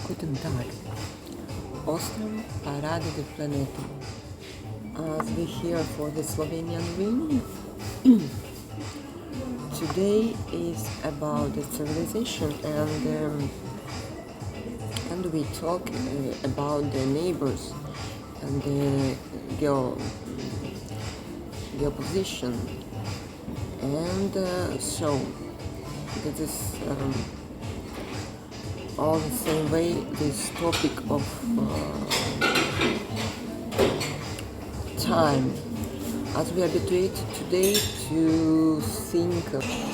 Guten Tag. Ostern, parade de planety. As we hear for the Slovenian ring, today is about the civilization and we talk about the neighbors and the geoposition. And so this is all the same way this topic of time, as we are habituated today to think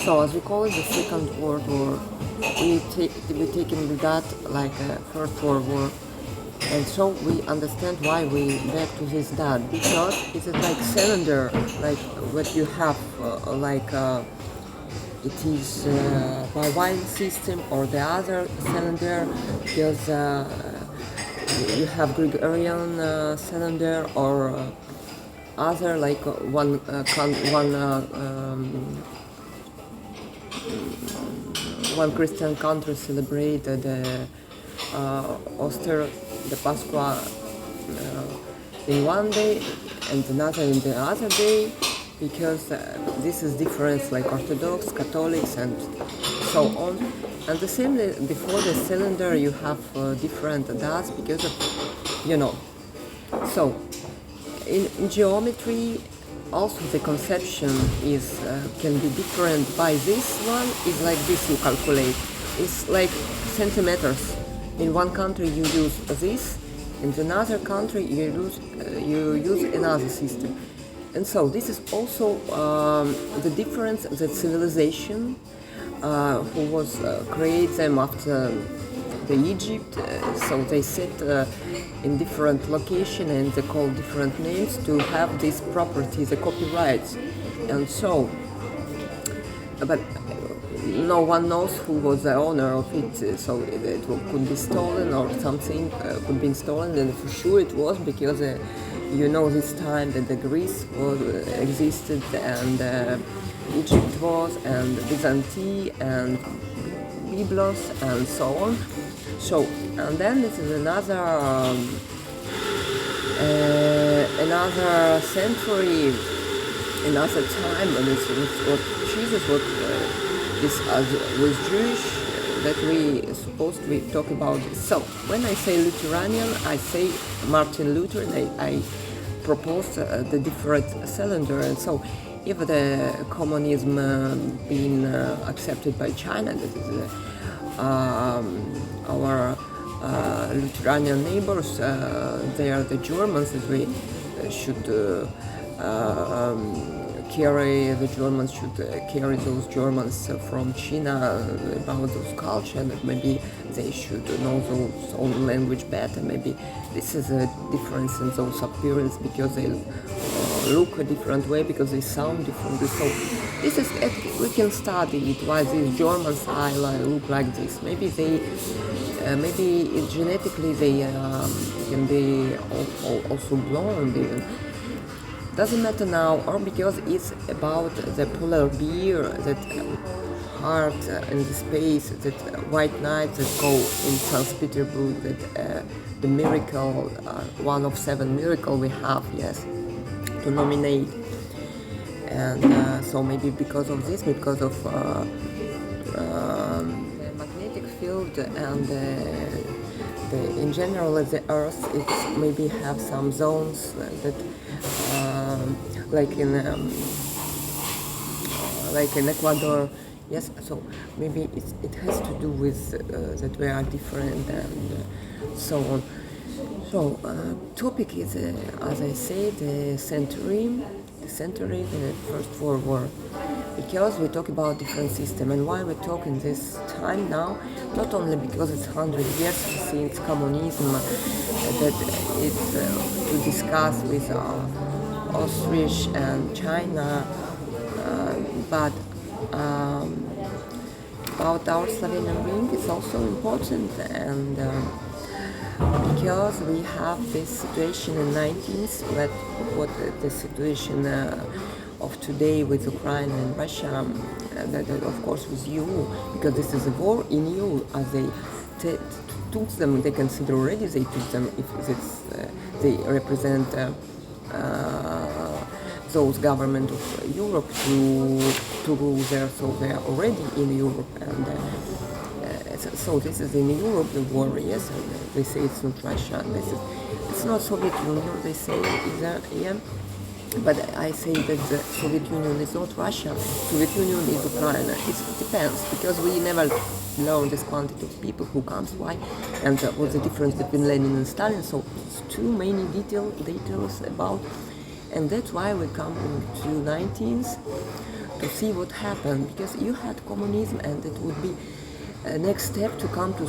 so as we call it the Second World War, we taken that like a First World War, and so we understand why we back to this that, because it's like cylinder, like what you have it is by one system or the other cylinder, because you have Gregorian cylinder or other like one Christian country celebrate the Ostern, the Pasqua in one day and another in the other day, because this is different, like Orthodox, Catholics, and so on. And the same before the cylinder, you have different dates because of, So in geometry, also the conception is can be different. By this one is like this you calculate. It's like centimeters. In one country you use this, in another country you use another system. And so this is also the difference, the civilization who was create them after the Egypt, so they sit in different location and they call different names to have this property, the copyrights. And so, but no one knows who was the owner of it, so it could be stolen or something could be stolen, and for sure it was, because this time that the Greece was existed, and Egypt was, and Byzantine, and Byblos, and so on. So, and then this is another century, another time, and it's what Jesus was this as with Jewish that we supposed we talk about. So when I say Lutheranian, I say Martin Luther, and I propose the different cylinder. And so if the communism being accepted by China, that is our Lutheranian neighbors, they are the Germans, that we should the Germans should carry those Germans from China about those culture, and maybe they should know those own language better. Maybe this is a difference in those appearance, because they look a different way, because they sound differently. So this is we can study it, why these German style look like this. Maybe they genetically they can be also blonde even. Doesn't matter now, or because it's about the polar bear, that heart in the space, that white night that go in St. Petersburg, that the miracle, one of 7 miracles we have, yes, to nominate. And so maybe because of this, because of the magnetic field and in general the Earth, it's maybe have some zones that like in Ecuador, yes. So maybe it has to do with that we are different and so on. So topic is, as I say, the century, the First World War, because we talk about different system. And why we talk in this time now, not only because it's 100 years since communism, that it's to discuss with Austrians and China, but about our Slovenian ring is also important, and because we have this situation in 19th, what the situation of today with Ukraine and Russia, that of course with EU, because this is a war in EU, as they took them, they consider already they took them if they represent those government of Europe to rule there, so they are already in Europe, and so this is in Europe the war, yes, and they say it's not Russia, it's not Soviet Union, they say either, yeah. But I say that the Soviet Union is not Russia, Soviet Union is Ukraine. It depends, because we never learn this quantity of people who comes, why, and what's the difference between Lenin and Stalin. So it's too many details about, and that's why we come to 19th to see what happened, because you had communism, and it would be a next step to come to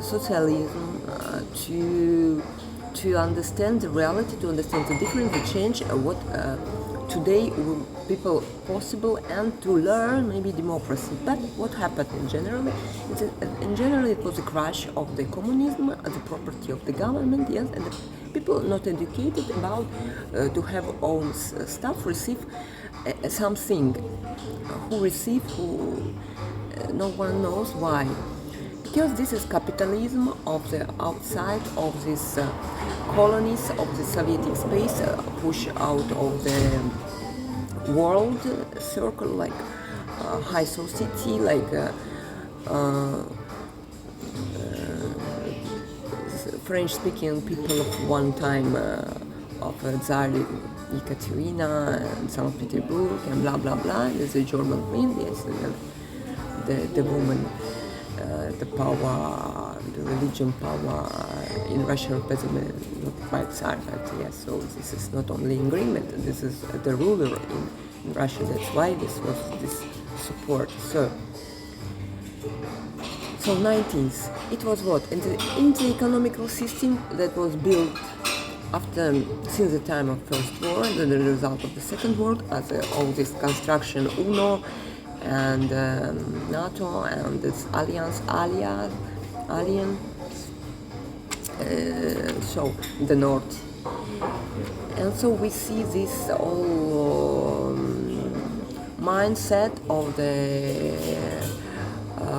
socialism, to understand the reality, to understand the difference, the change, what today people possible, and to learn maybe democracy. But what happened in general? In general, it was a crash of the communism, the property of the government, yes, and the people not educated about to have own stuff receive something. Who receive, who no one knows why. Because this is capitalism of the outside of these colonies of the Soviet space, push out of the world circle, like high society, like French-speaking people of one time of Tsar Ekaterina and St. Petersburg and blah blah blah. There's a German queen, yes, and the woman. The power, the religion power in Russian represented not quite Tsar, but yes, so this is not only agreement, this is the ruler in Russia, that's why this was this support. So 19th, it was what? In the economical system that was built since the time of First War and the result of the Second War, as all this construction UNO, and NATO and its alliance, so the North. And so we see this whole mindset of the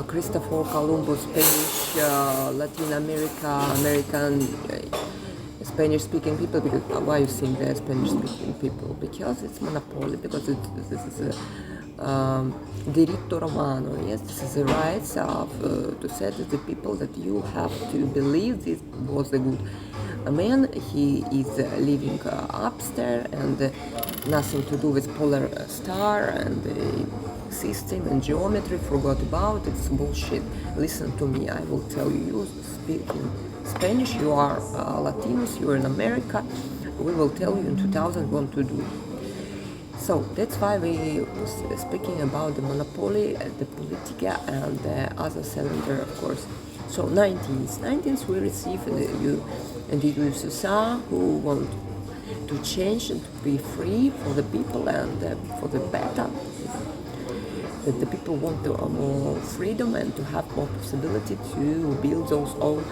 Christopher Columbus, Spanish, Latin American, Spanish-speaking people. Because why you think they're Spanish-speaking people? Because it's monopoly. Because this is a diritto romano, yes, this is the rights of to say to the people that you have to believe this was the good man. He is living upstairs, and nothing to do with polar star and the system and geometry. Forgot about it's bullshit. Listen to me. I will tell you. You speak in Spanish. You are Latinos. You are in America. We will tell you in 2000 what to do. So that's why we was speaking about the monopoly, the politica, and the other cylinder, of course. So 19th we receive the USSR who want to change and to be free for the people and for the better. That the people want more freedom and to have more possibility to build those own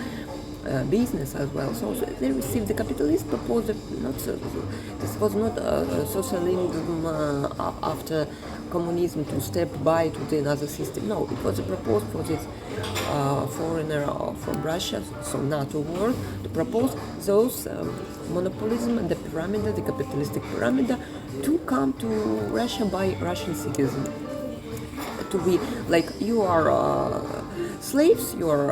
business as well. So they received the capitalist proposal. This was not socialism after communism to step by to the another system. No, it was a proposal for this foreigner from Russia, so NATO world, to propose those monopolism and the pyramid, the capitalistic pyramid, to come to Russia by Russian citizens. To be like, you are slaves, you are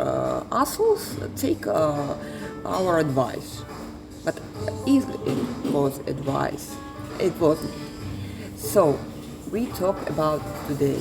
assholes, take our advice. But it was advice. It wasn't. So we talk about today.